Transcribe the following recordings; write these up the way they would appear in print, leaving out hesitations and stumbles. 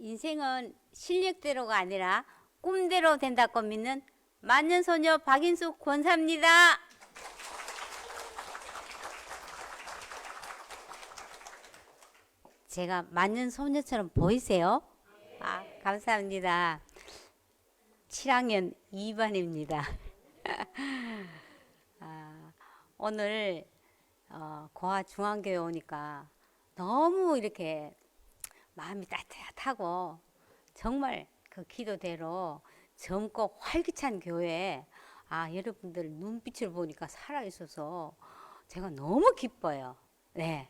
인생은 실력대로가 아니라 꿈대로 된다고 믿는 만년소녀 박인숙 권사입니다. 제가 만년소녀처럼 보이세요? 아, 감사합니다. 7학년 2반입니다. 오늘 고아 중앙교회 오니까 너무 이렇게 마음이 따뜻하고 정말 그 기도대로 젊고 활기찬 교회에 여러분들 눈빛을 보니까 살아있어서 제가 너무 기뻐요. 네.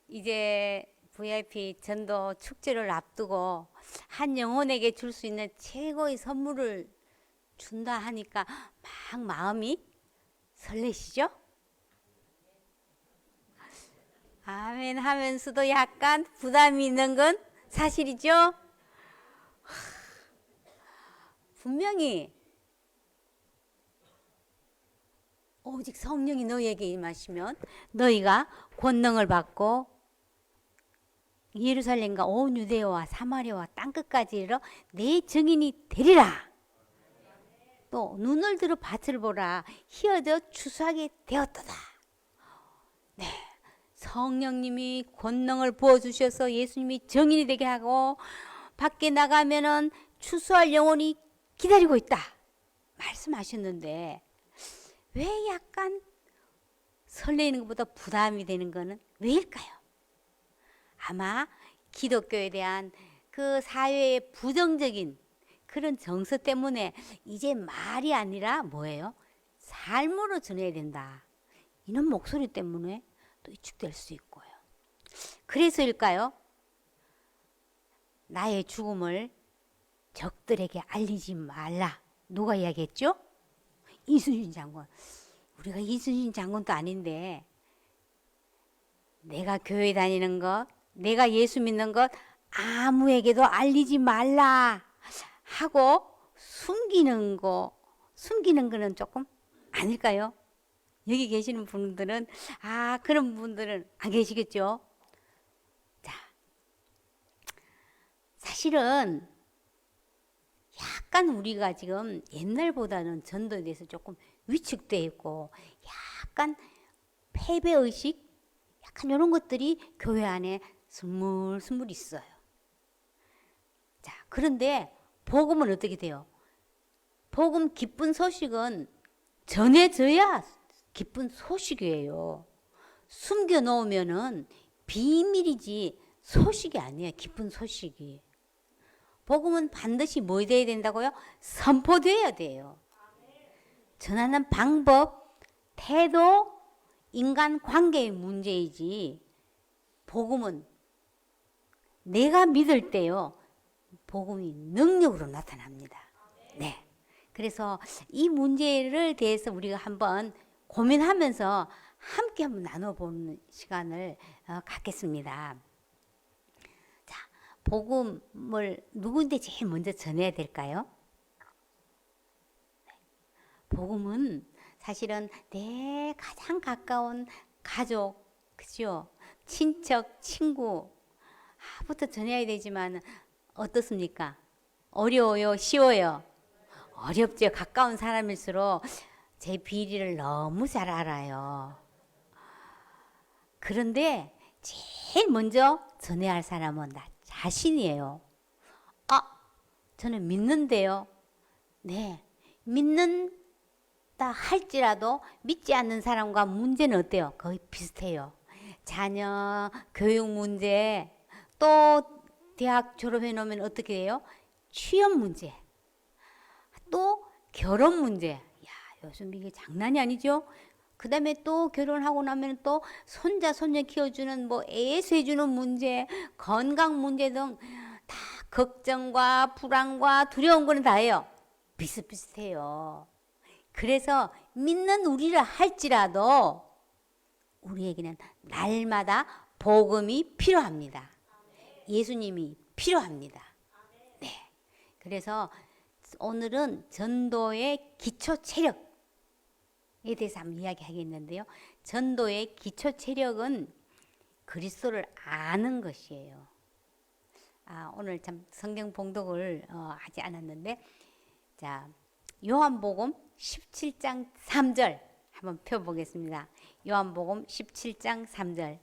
이제 VIP 전도 축제를 앞두고 한 영혼에게 줄 수 있는 최고의 선물을 준다 하니까 막 마음이 설레시죠? 아멘 하면서도 약간 부담이 있는 건 사실이죠? 분명히 오직 성령이 너희에게 임하시면 너희가 권능을 받고 예루살렘과 온 유대와 사마리아와 땅끝까지 이르러 내 증인이 되리라. 또 눈을 들어 밭을 보라. 희어져 추수하게 되었도다. 네, 성령님이 권능을 부어주셔서 예수님이 증인이 되게 하고 밖에 나가면은 추수할 영혼이 기다리고 있다 말씀하셨는데 왜 약간 설레는 것보다 부담이 되는 거는 왜일까요? 아마 기독교에 대한 그 사회의 부정적인 그런 정서 때문에 이제 말이 아니라 뭐예요? 삶으로 전해야 된다. 이런 목소리 때문에 또 위축될 수 있고요. 그래서일까요? 나의 죽음을 적들에게 알리지 말라. 누가 이야기했죠? 이순신 장군. 우리가 이순신 장군도 아닌데 내가 교회 다니는 것, 내가 예수 믿는 것 아무에게도 알리지 말라 하고 숨기는 거는 조금 아닐까요? 여기 계시는 분들은 그런 분들은 안 계시겠죠? 자, 사실은 약간 우리가 지금 옛날보다는 전도에 대해서 조금 위축되어 있고 약간 패배의식 약간 이런 것들이 교회 안에 스물스물 있어요. 자, 그런데 복음은 어떻게 돼요? 복음 기쁜 소식은 전해져야 기쁜 소식이에요. 숨겨 놓으면은 비밀이지 소식이 아니에요. 기쁜 소식이. 복음은 반드시 뭐 돼야 된다고요? 선포돼야 돼요. 전하는 방법, 태도, 인간관계의 문제이지 복음은 내가 믿을 때요. 복음이 능력으로 나타납니다. 네. 그래서 이 문제를 대해서 우리가 한번 고민하면서 함께 한번 나눠보는 시간을 갖겠습니다. 자, 복음을 누구한테 제일 먼저 전해야 될까요? 복음은 사실은 내 가장 가까운 가족, 그죠? 친척, 친구부터 전해야 되지만 어떻습니까? 어려워요? 쉬워요? 어렵죠. 가까운 사람일수록 제 비리를 너무 잘 알아요. 그런데 제일 먼저 전해야 할 사람은 나 자신이에요. 저는 믿는데요. 네, 믿는다 할지라도 믿지 않는 사람과 문제는 어때요? 거의 비슷해요. 자녀 교육 문제, 또 대학 졸업해 놓으면 어떻게 해요? 취업 문제, 또 결혼 문제. 요즘 이게 장난이 아니죠? 그 다음에 또 결혼하고 나면 또 손자, 손녀 키워주는 애수해주는 문제, 건강 문제 등 다 걱정과 불안과 두려운 거는 다예요. 비슷비슷해요. 그래서 믿는 우리를 할지라도 우리에게는 날마다 복음이 필요합니다. 예수님이 필요합니다. 네. 그래서 오늘은 전도의 기초 체력에 대해서 한번 이야기하겠는데요. 전도의 기초 체력은 그리스도를 아는 것이에요. 오늘 참 성경 봉독을 하지 않았는데, 자, 요한복음 17장 3절 한번 펴보겠습니다. 요한복음 17장 3절.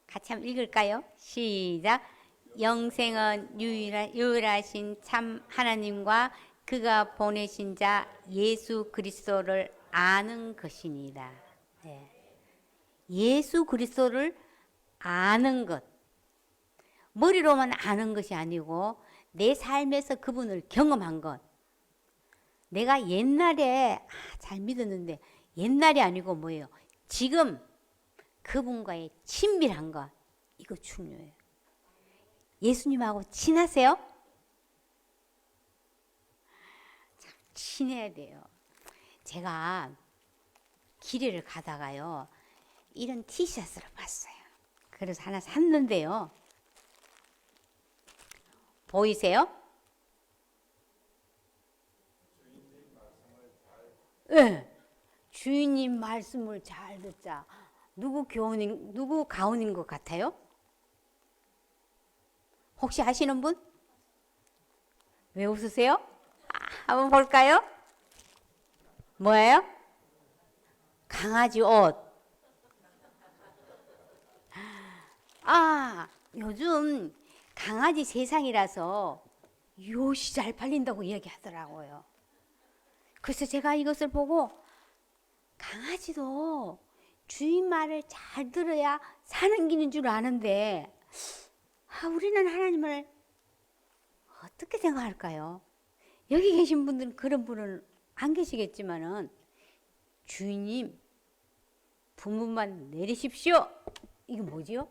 같이 한번 읽을까요? 시작. 영생은 유일하신 참 하나님과 그가 보내신 자 예수 그리스도를 아는 것이니라. 네. 예수 그리스도를 아는 것. 머리로만 아는 것이 아니고 내 삶에서 그분을 경험한 것. 내가 옛날에 잘 믿었는데, 옛날이 아니고 뭐예요? 지금 그분과의 친밀한 것. 이거 중요해요. 예수님하고 친하세요? 참 친해야 돼요. 제가 길을 가다가요, 이런 티셔츠를 봤어요. 그래서 하나 샀는데요. 보이세요? 네. 주인님 말씀을 잘 듣자. 누구 가훈인 것 같아요? 혹시 아시는 분? 왜 웃으세요? 한번 볼까요? 뭐예요? 강아지 옷. 요즘 강아지 세상이라서 옷이 잘 팔린다고 이야기하더라고요. 그래서 제가 이것을 보고, 강아지도 주인 말을 잘 들어야 사는 길인 줄 아는데, 우리는 하나님을 어떻게 생각할까요? 여기 계신 분들은 그런 분은 안 계시겠지만은, 주인님 분문만 내리십시오. 이게 뭐지요?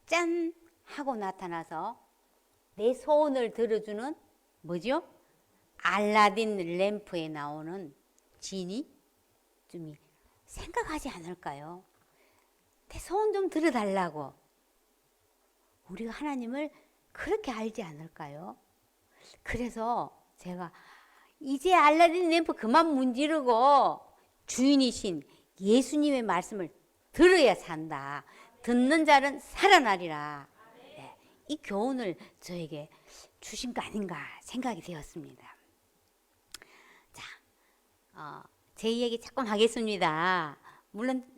짠 하고 나타나서 내 소원을 들어주는 뭐죠? 알라딘 램프에 나오는 지니 좀 생각하지 않을까요? 내 소원 좀 들어달라고. 우리가 하나님을 그렇게 알지 않을까요? 그래서 제가 이제 알라딘 램프 그만 문지르고 주인이신 예수님의 말씀을 들어야 산다. 듣는 자는 살아나리라. 네, 이 교훈을 저에게 주신 거 아닌가 생각이 되었습니다. 자, 제 이야기 조금 하겠습니다. 물론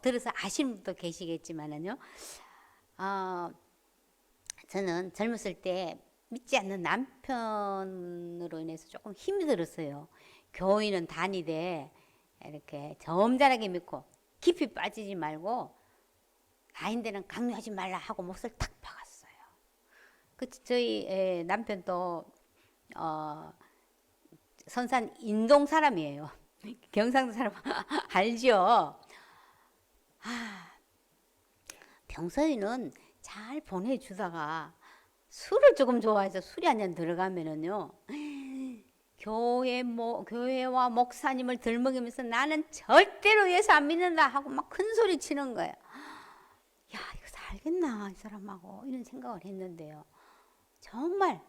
들어서 아시는 분도 계시겠지만은요. 저는 젊었을 때 믿지 않는 남편으로 인해서 조금 힘이 들었어요. 교회는 다니되 이렇게 점잖하게 믿고 깊이 빠지지 말고 아인데는 강요하지 말라 하고 못을 탁 박았어요. 저희 남편도 선산 인동 사람이에요. 경상도 사람 알죠? 평소에는 잘 보내주다가 술을 조금 좋아해서 술이 한 잔 들어가면은요, 교회와 목사님을 들먹이면서 나는 절대로 예수 안 믿는다 하고 막 큰 소리 치는 거예요. 야, 이거 살겠나 이 사람하고 이런 생각을 했는데요. 정말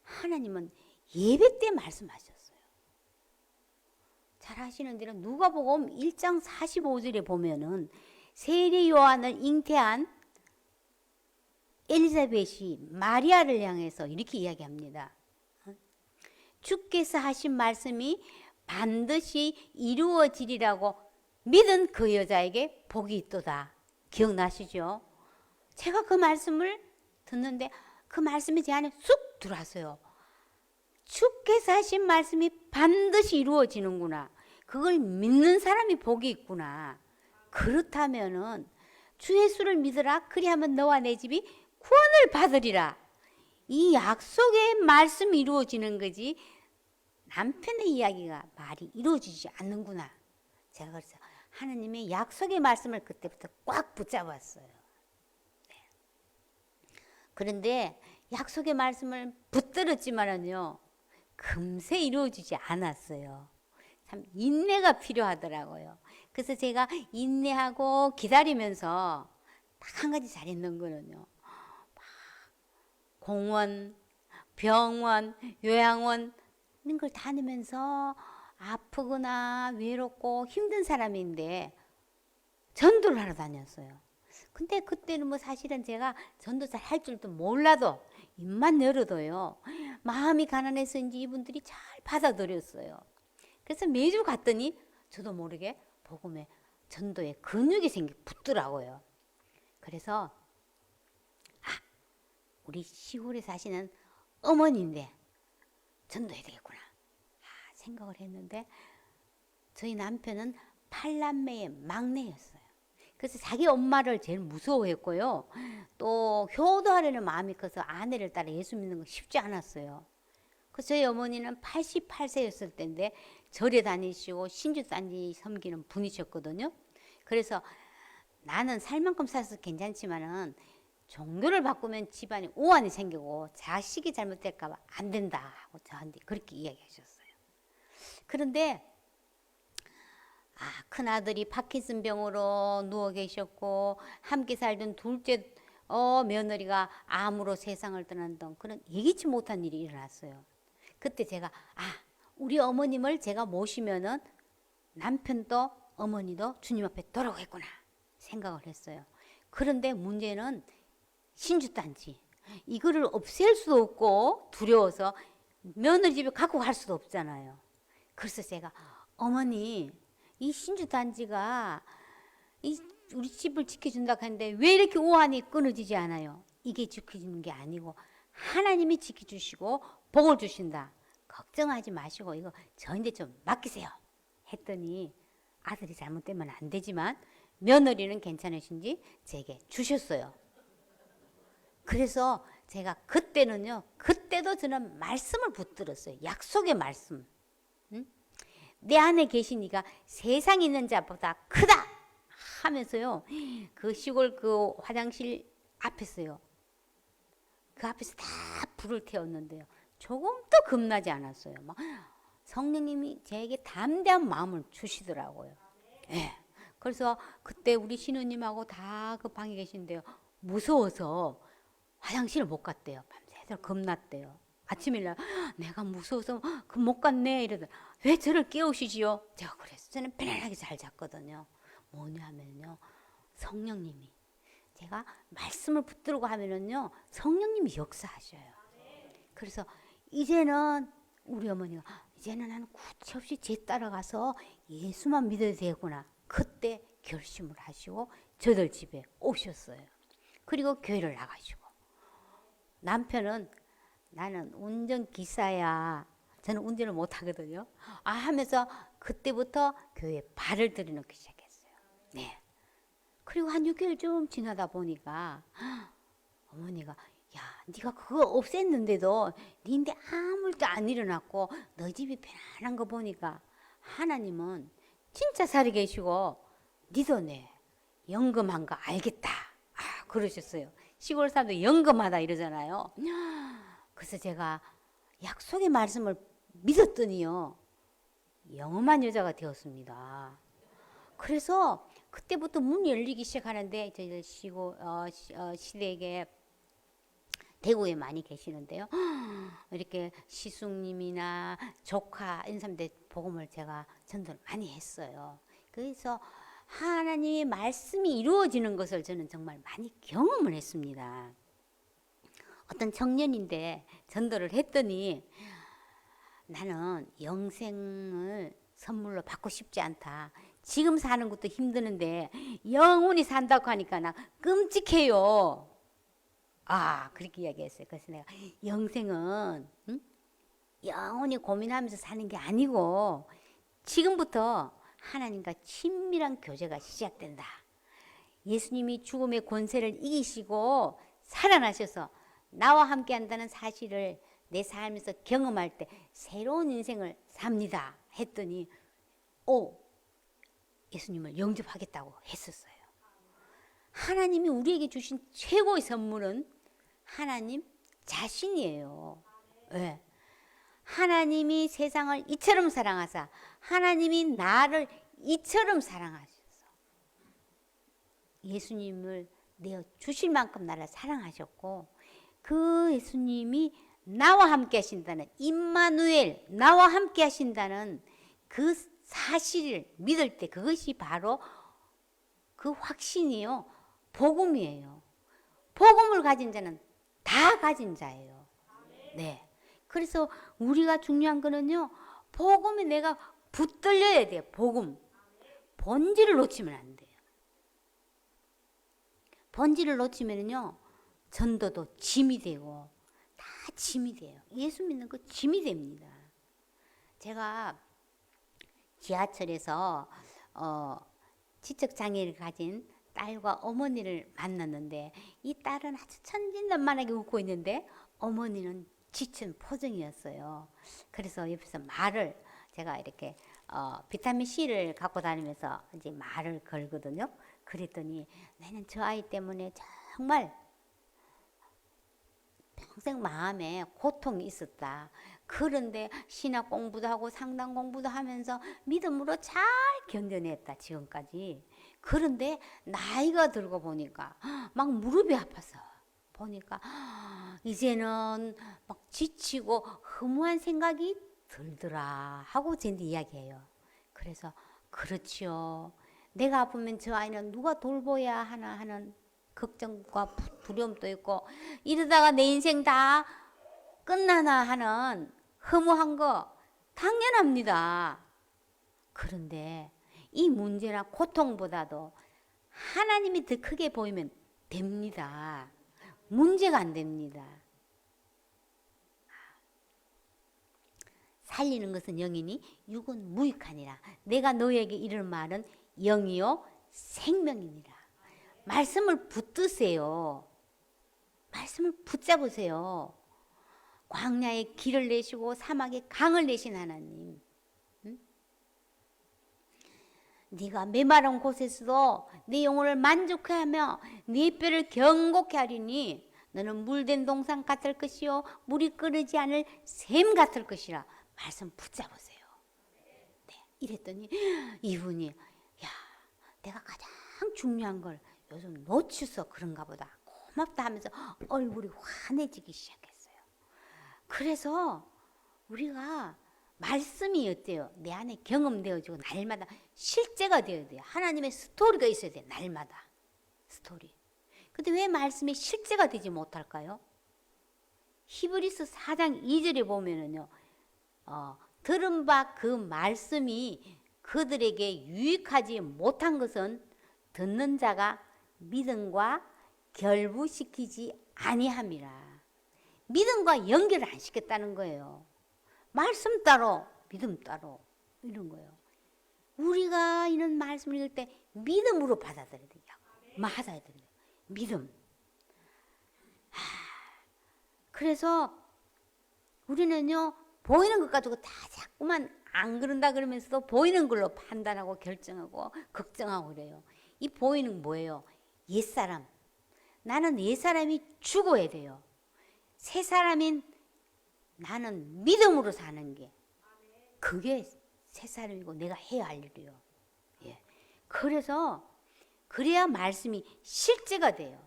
하나님은 예배 때 말씀하셨어요. 잘 아시는 대로 누가복음 1장 45절에 보면은 세례 요한을 잉태한 엘리사벳이 마리아를 향해서 이렇게 이야기합니다. 주께서 하신 말씀이 반드시 이루어지리라고 믿은 그 여자에게 복이 있도다. 기억나시죠? 제가 그 말씀을 듣는데 그 말씀이 제 안에 쑥 들어왔어요. 주께서 하신 말씀이 반드시 이루어지는구나. 그걸 믿는 사람이 복이 있구나. 그렇다면은 주 예수를 믿으라. 그리하면 너와 내 집이 구원을 받으리라. 이 약속의 말씀이 이루어지는 거지 남편의 이야기가 말이 이루어지지 않는구나. 제가 그래서 하나님의 약속의 말씀을 그때부터 꽉 붙잡았어요. 네. 그런데 약속의 말씀을 붙들었지만은요, 금세 이루어지지 않았어요. 참 인내가 필요하더라고요. 그래서 제가 인내하고 기다리면서 딱 한 가지 잘했는 거는요, 공원, 병원, 요양원 이런 걸 다니면서 아프거나 외롭고 힘든 사람인데 전도를 하러 다녔어요. 근데 그때는 뭐 사실은 제가 전도 잘 할 줄도 몰라도 입만 열어도요, 마음이 가난해서인지 이분들이 잘 받아들였어요. 그래서 매주 갔더니 저도 모르게 복음에 전도에 근육이 붙더라고요. 그래서 우리 시골에 사시는 어머니인데 전도해야 되겠구나 생각을 했는데, 저희 남편은 8남매의 막내였어요. 그래서 자기 엄마를 제일 무서워했고요. 또 효도하려는 마음이 커서 아내를 따라 예수 믿는 건 쉽지 않았어요. 그래서 저희 어머니는 88세였을 때인데 절에 다니시고 신주단지 섬기는 분이셨거든요. 그래서 나는 살 만큼 살아서 괜찮지만은 종교를 바꾸면 집안에 오한이 생기고 자식이 잘못될까 봐 안 된다고 저한테 그렇게 이야기하셨어요. 그런데 큰아들이 파킨슨병으로 누워 계셨고 함께 살던 둘째 며느리가 암으로 세상을 떠난던 그런 예기치 못한 일이 일어났어요. 그때 제가 우리 어머님을 제가 모시면은 남편도 어머니도 주님 앞에 돌아오겠구나 생각을 했어요. 그런데 문제는 신주단지 이거를 없앨 수도 없고 두려워서 며느리 집에 갖고 갈 수도 없잖아요. 그래서 제가 어머니 이 신주단지가 우리 집을 지켜준다고 하는데 왜 이렇게 오한이 끊어지지 않아요? 이게 지켜지는 게 아니고 하나님이 지켜주시고 복을 주신다. 걱정하지 마시고 이거 저한테 좀 맡기세요. 했더니 아들이 잘못되면 안 되지만 며느리는 괜찮으신지 제게 주셨어요. 그래서 제가 그때도 저는 말씀을 붙들었어요. 약속의 말씀. 내 안에 계신 이가 세상에 있는 자보다 크다 하면서요. 그 시골 그 화장실 앞에서요. 그 앞에서 다 불을 태웠는데요. 조금도 겁나지 않았어요. 막 성령님이 제게 담대한 마음을 주시더라고요. 네. 그래서 그때 우리 신우님하고 다 그 방에 계신데요. 무서워서 화장실을 못 갔대요. 밤새도록 겁났대요. 아침일날 내가 무서워서 못 갔네 이러더니 왜 저를 깨우시지요? 제가 그래서 저는 편안하게 잘 잤거든요. 뭐냐면요, 성령님이 제가 말씀을 붙들고 하면은요 성령님이 역사하셔요. 그래서 이제는 우리 어머니가 이제는 나는 구체 없이 제 따라가서 예수만 믿어도 되겠구나. 그때 결심을 하시고 저들 집에 오셨어요. 그리고 교회를 나가시고 남편은 나는 운전기사야. 저는 운전을 못하거든요. 하면서 그때부터 교회에 발을 들여놓기 시작했어요. 네. 그리고 한 6개월 좀 지나다 보니까 어머니가 야, 네가 그거 없앴는데도 니인데 아무 일도 안 일어났고 너 집이 편안한 거 보니까 하나님은 진짜 살아계시고 니도 내 영검한 거 알겠다. 그러셨어요. 시골 사람도 영검하다 이러잖아요. 그래서 제가 약속의 말씀을 믿었더니요 영험한 여자가 되었습니다. 그래서 그때부터 문이 열리기 시작하는데 저희 시댁에 대구에 많이 계시는데요. 이렇게 시숙님이나 조카 인삼대 복음을 제가 전도를 많이 했어요. 그래서 하나님의 말씀이 이루어지는 것을 저는 정말 많이 경험을 했습니다. 어떤 청년인데 전도를 했더니 나는 영생을 선물로 받고 싶지 않다. 지금 사는 것도 힘드는데 영원히 산다고 하니까 나 끔찍해요. 그렇게 이야기했어요. 그래서 내가 영생은 영원히 고민하면서 사는 게 아니고 지금부터 하나님과 친밀한 교제가 시작된다. 예수님이 죽음의 권세를 이기시고 살아나셔서 나와 함께 한다는 사실을 내 삶에서 경험할 때 새로운 인생을 삽니다. 했더니 예수님을 영접하겠다고 했었어요. 하나님이 우리에게 주신 최고의 선물은 하나님 자신이에요. 네. 하나님이 세상을 이처럼 사랑하사 하나님이 나를 이처럼 사랑하셔서 예수님을 내어 주실 만큼 나를 사랑하셨고 그 예수님이 나와 함께 하신다는 임마누엘, 나와 함께 하신다는 그 사실을 믿을 때 그것이 바로 그 확신이요, 복음이에요. 복음을 가진 자는 다 가진 자예요. 네. 그래서 우리가 중요한 거는요, 복음에 내가 붙들려야 돼요. 복음. 본질을 놓치면 안 돼요. 본질을 놓치면요, 전도도 짐이 되고 다 짐이 돼요. 예수 믿는 거 짐이 됩니다. 제가 지하철에서 지적 장애를 가진 딸과 어머니를 만났는데, 이 딸은 아주 천진난만하게 웃고 있는데 어머니는 지친 표정이었어요. 그래서 옆에서 말을, 제가 이렇게 비타민 C를 갖고 다니면서 이제 말을 걸거든요. 그랬더니 나는 저 아이 때문에 정말 평생 마음에 고통이 있었다. 그런데 신학 공부도 하고 상담 공부도 하면서 믿음으로 잘 견뎌냈다, 지금까지. 그런데 나이가 들고 보니까 막 무릎이 아파서 보니까 이제는 막 지치고 허무한 생각이 들더라 하고 저한테 이야기해요. 그래서 그렇지요. 내가 아프면 저 아이는 누가 돌보야 하나 하는 걱정과 두려움도 있고, 이러다가 내 인생 다 끝나나 하는 허무한 거 당연합니다. 그런데 이 문제나 고통보다도 하나님이 더 크게 보이면 됩니다. 문제가 안 됩니다. 살리는 것은 영이니 육은 무익하니라. 내가 너에게 이를 말은 영이요 생명이니라. 말씀을 붙드세요. 말씀을 붙잡으세요. 광야에 길을 내시고 사막에 강을 내신 하나님. 응? 네가 메마른 곳에서도 네 영혼을 만족해 하며 네 뼈를 견고케 하리니 너는 물된 동산 같을 것이요 물이 끓지 않을 샘 같을 것이라. 말씀 붙잡으세요. 네, 이랬더니 이분이, 야, 내가 가장 중요한 걸 요즘 놓쳐서 그런가 보다, 고맙다 하면서 얼굴이 환해지기 시작했어요. 그래서 우리가 말씀이 어때요? 내 안에 경험되어지고 날마다 실제가 되어야 돼요. 하나님의 스토리가 있어야 돼요. 날마다 스토리. 근데 왜 말씀이 실제가 되지 못할까요? 히브리서 4장 2절에 보면은요, 들은 바 그 말씀이 그들에게 유익하지 못한 것은 듣는 자가 믿음과 결부시키지 아니함이라. 믿음과 연결을 안 시켰다는 거예요. 말씀 따로 믿음 따로 이런 거예요. 우리가 이런 말씀을 읽을 때 믿음으로 받아들여야 돼요. 받아야 돼요. 믿음. 그래서 우리는요, 보이는 것 가지고 다 자꾸만 안 그런다 그러면서도 보이는 걸로 판단하고 결정하고 걱정하고 그래요. 이 보이는 뭐예요? 옛사람. 나는 옛사람이 죽어야 돼요. 새 사람인 나는 믿음으로 사는 게, 그게 새 사람이고 내가 해야 할 일이에요. 예. 그래서 그래야 말씀이 실제가 돼요.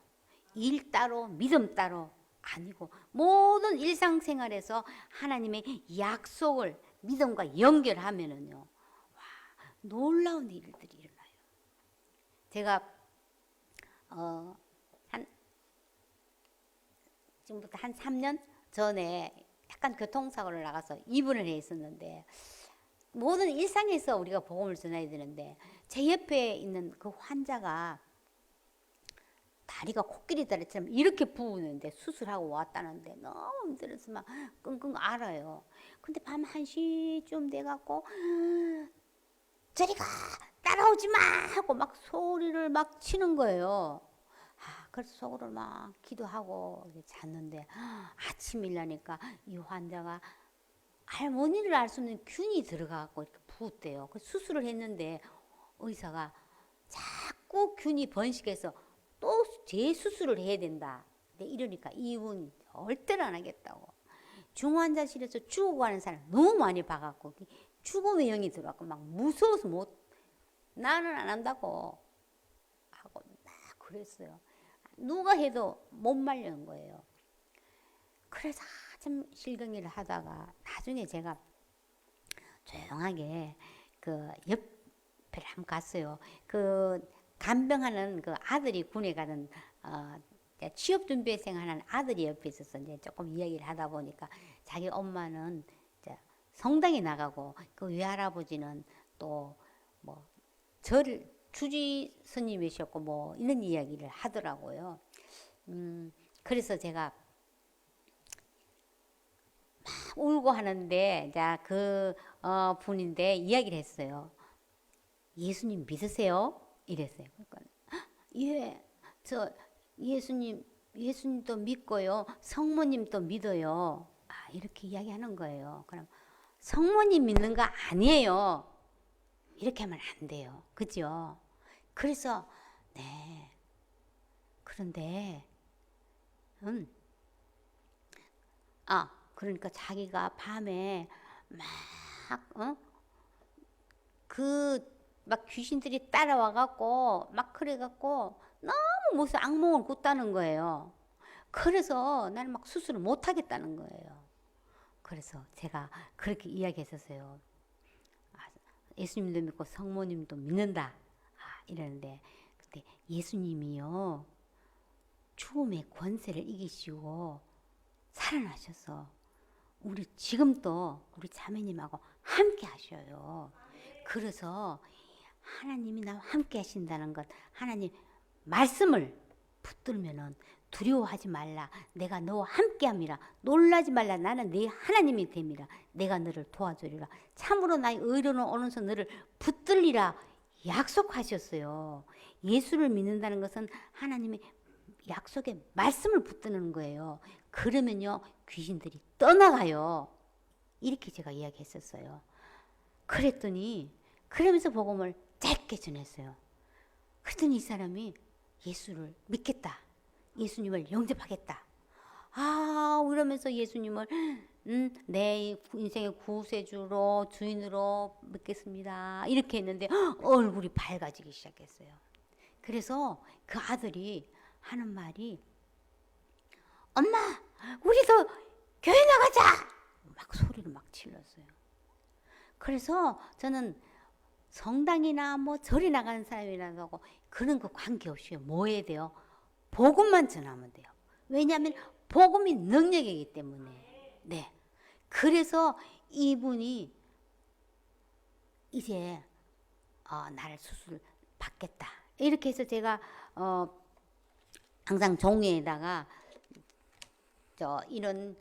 일 따로 믿음 따로 아니고 모든 일상생활에서 하나님의 약속을 믿음과 연결하면은요, 와, 놀라운 일들이 일어나요. 제가 지금부터 한 3년 전에 약간 교통사고를 나가서 입원을 해 있었는데, 모든 일상에서 우리가 복음을 전해야 되는데, 제 옆에 있는 그 환자가 다리가 코끼리 다리처럼 이렇게 부으는데 수술하고 왔다는데 너무 힘들어서 막 끙끙 앓아요. 근데 밤 1시쯤 돼갖고 저리 가, 따라오지 마 하고 막 소리를 막 치는 거예요. 그래서 속으로 막 기도하고 잤는데, 아침 일나니까 이 환자가 할머니를 알 수 없는 균이 들어가고 이렇게 부었대요. 그 수술을 했는데 의사가 자꾸 균이 번식해서 또 재수술을 해야 된다. 근데 이러니까 이분 절대로 안 하겠다고. 중환자실에서 죽어가는 사람 너무 많이 봐갖고 죽음의 영이 들어왔고 막 무서워서 나는 안 한다고 하고 막 그랬어요. 누가 해도 못 말리는 거예요. 그래서 한참 실갱이를 하다가 나중에 제가 조용하게 그 옆에 한번 갔어요. 그 간병하는 그 아들이 군에 가는 취업 준비생 하는 아들이 옆에 있어서 이제 조금 이야기를 하다 보니까 자기 엄마는 이제 성당에 나가고 그 외할아버지는 또 뭐 절 주지 스님이셨고 뭐 이런 이야기를 하더라고요. 그래서 제가 막 울고 하는데 자 그 분인데 이야기를 했어요. 예수님 믿으세요? 이랬어요. 그러니까 예, 저 예수님도 믿고요. 성모님도 믿어요. 이렇게 이야기하는 거예요. 그럼 성모님 믿는 거 아니에요. 이렇게 하면 안 돼요. 그죠? 그래서 네. 그런데 그러니까 자기가 밤에 막 막 귀신들이 따라와 갖고 막 그래 갖고 너무 무슨 악몽을 꿨다는 거예요. 그래서 나는 막 수술을 못 하겠다는 거예요. 그래서 제가 그렇게 이야기했었어요. 예수님도 믿고 성모님도 믿는다. 이러는데 근데 예수님이요. 죽음의 권세를 이기시고 살아나셔서 우리 지금도 우리 자매님하고 함께 하셔요. 그래서 하나님이 나와 함께 하신다는 것, 하나님 말씀을 붙들면은 두려워하지 말라. 내가 너와 함께 함이라. 놀라지 말라. 나는 네 하나님이 됨이라. 내가 너를 도와주리라. 참으로 나의 의로는 오른손 너를 붙들리라. 약속하셨어요. 예수를 믿는다는 것은 하나님의 약속의 말씀을 붙드는 거예요. 그러면요 귀신들이 떠나가요. 이렇게 제가 이야기했었어요. 그랬더니 그러면서 복음을 짧게 전했어요. 그랬더니 이 사람이 예수를 믿겠다. 예수님을 영접하겠다. 이러면서 예수님을 내 인생의 구세주로 주인으로 믿겠습니다. 이렇게 했는데 얼굴이 밝아지기 시작했어요. 그래서 그 아들이 하는 말이 엄마 우리도 교회 나가자 막 소리를 막 질렀어요. 그래서 저는 성당이나 뭐 절에 나가는 사람이라고 그런 거 관계없이 뭐 해야 돼요? 복음만 전하면 돼요. 왜냐하면 복음이 능력이기 때문에. 네. 그래서 이분이 이제 나를 수술 받겠다. 이렇게 해서 제가 항상 종이에다가 이런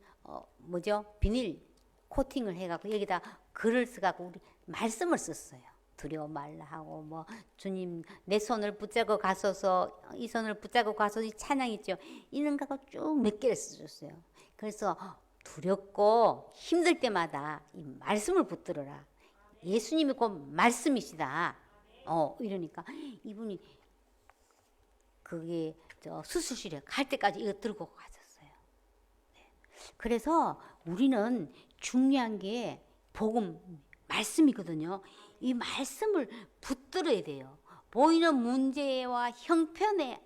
비닐 코팅을 해갖고 여기다 글을 써갖고 우리 말씀을 썼어요. 두려워 말라 하고 뭐 주님 내 손을 붙잡고 가소서 이 손을 붙잡고 가소서 이 찬양 있죠. 이런 거 쭉 몇 개를 써줬어요. 그래서 두렵고 힘들 때마다 이 말씀을 붙들어라. 예수님이 곧 말씀이시다. 이러니까 이분이 그게 수술실에 갈 때까지 이거 들고 가셨어요. 네. 그래서 우리는 중요한 게 복음 말씀이거든요. 이 말씀을 붙들어야 돼요. 보이는 문제와 형편가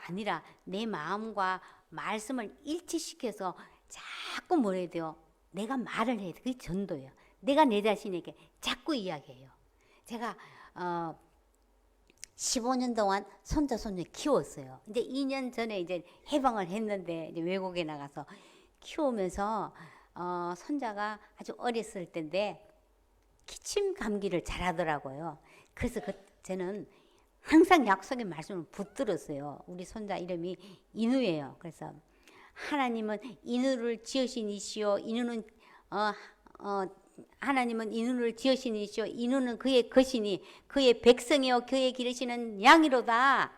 아니라 내 마음과 말씀을 일치시켜서 자꾸 뭘 해야 돼요? 내가 말을 해야 돼. 그게 전도예요. 내가 내 자신에게 자꾸 이야기해요. 제가 15년 동안 손자 손녀 키웠어요. 이제 2년 전에 이제 해방을 했는데 이제 외국에 나가서 키우면서 손자가 아주 어렸을 때인데 기침 감기를 잘하더라고요. 그래서 저는 항상 약속의 말씀을 붙들었어요. 우리 손자 이름이 인우예요. 그래서 하나님은 인우를 지으신 이시오. 인우는 하나님은 인우를 지으신 이시오. 인우는 그의 것이니 그의 백성이요 그의 기르시는 양이로다.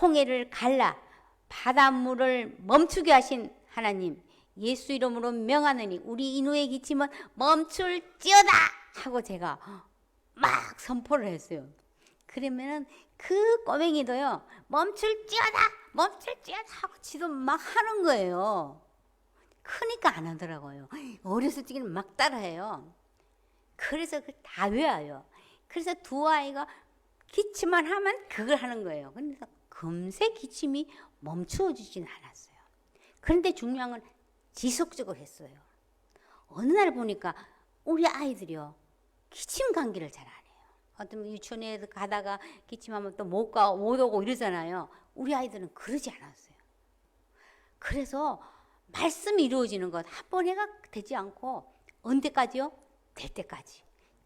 홍해를 갈라 바닷물을 멈추게 하신 하나님 예수 이름으로 명하느니 우리 인우의 기침은 멈출지어다 하고 제가 막 선포를 했어요. 그러면은 그 꼬맹이도요 멈출지어다 하고 지도 막 하는 거예요. 크니까 안 하더라고요. 어렸을 적에는 막 따라해요. 그래서 다 외워요. 그래서 두 아이가 기침만 하면 그걸 하는 거예요. 그러니까 금세 기침이 멈추어지진 않았어요. 그런데 중요한 건 지속적으로 했어요. 어느 날 보니까 우리 아이들이요, 기침 감기를 잘 안 해요. 어떤 유치원에 가다가 기침하면 또 못 오고 이러잖아요. 우리 아이들은 그러지 않았어요. 그래서 말씀이 이루어지는 것 한 번 해가 되지 않고 언제까지요? 될 때까지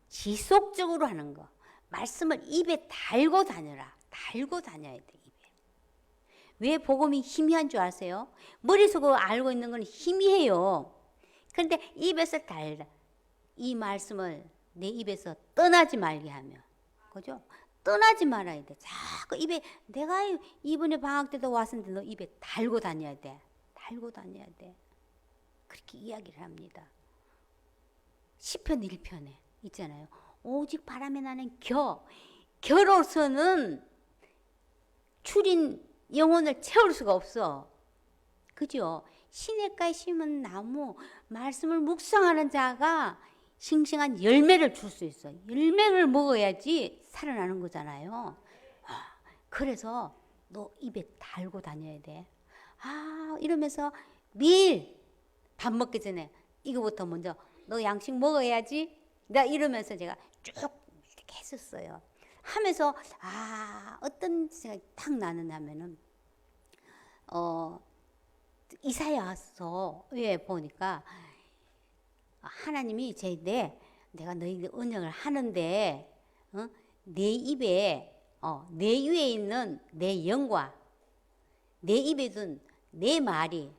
지속적으로 하는 거. 말씀을 입에 달고 다녀라. 달고 다녀야 돼, 입에. 왜 복음이 희미한 줄 아세요? 머릿속으로 알고 있는 건 희미해요. 그런데 입에서 달다. 이 말씀을 내 입에서 떠나지 말게 하면, 그죠? 떠나지 말아야 돼. 자꾸 입에, 내가 이번에 방학 때도 왔었는데 너 입에 달고 다녀야 돼. 달고 다녀야 돼. 그렇게 이야기를 합니다. 시편 1편에 있잖아요. 오직 바람에 나는 겨로서는 추린 영혼을 채울 수가 없어. 그죠? 시냇가에 심은 나무, 말씀을 묵상하는 자가 싱싱한 열매를 줄 수 있어. 열매를 먹어야지 살아나는 거잖아요. 그래서 너 입에 달고 다녀야 돼. 이러면서 매일 밥 먹기 전에 이거부터 먼저 너 양식 먹어야지. 나 이러면서 제가 쭉 이렇게 했었어요. 하면서 어떤 생각이 딱 나는 하면은 이사야서에 보니까 하나님이 내가 너희들 언약을 하는데 내 입에 내 위에 있는 내 영과 내 입에 둔 내 말이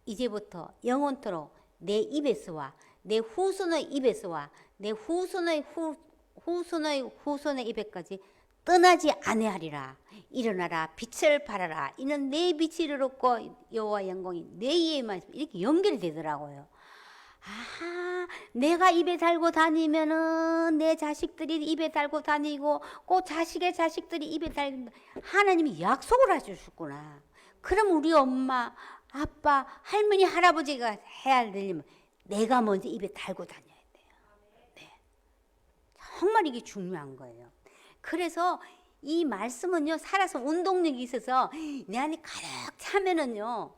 이제부터 영원토록 내 입에서와 내 후손의 입에서와 내 후손의 후손의 입에까지 떠나지 아니하리라. 일어나라 빛을 발하라. 이는 내 빛이 이르렀고 여호와 영광이 내 위에만 있으면 이렇게 연결이 되더라고요. 내가 입에 달고 다니면은 내 자식들이 입에 달고 다니고 그 자식의 자식들이 입에 달고 하나님이 약속을 해주셨구나. 그럼 우리 엄마, 아빠, 할머니, 할아버지가 해야 할 일이면 내가 먼저 입에 달고 다녀야 돼요. 네. 정말 이게 중요한 거예요. 그래서 이 말씀은요, 살아서 운동력이 있어서 내 안에 가득 차면은요,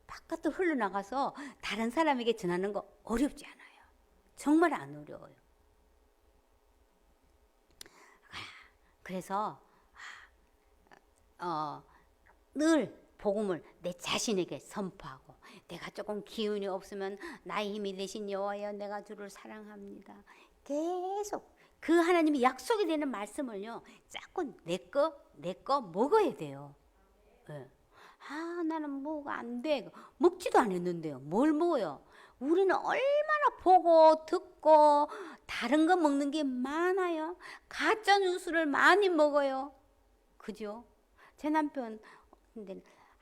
바깥으로 흘러나가서 다른 사람에게 전하는 거 어렵지 않아요. 정말 안 어려워요. 그래서 늘 복음을 내 자신에게 선포하고, 내가 조금 기운이 없으면 나의 힘이 되신 여호와여 내가 주를 사랑합니다. 계속 그 하나님이 약속이 되는 말씀을요, 자꾸 내 거 먹어야 돼요. 네. 나는 뭐가 안 돼. 먹지도 않았는데요. 뭘 먹어요? 우리는 얼마나 보고 듣고 다른 거 먹는 게 많아요. 가짜 뉴스를 많이 먹어요. 그죠? 제 남편 근데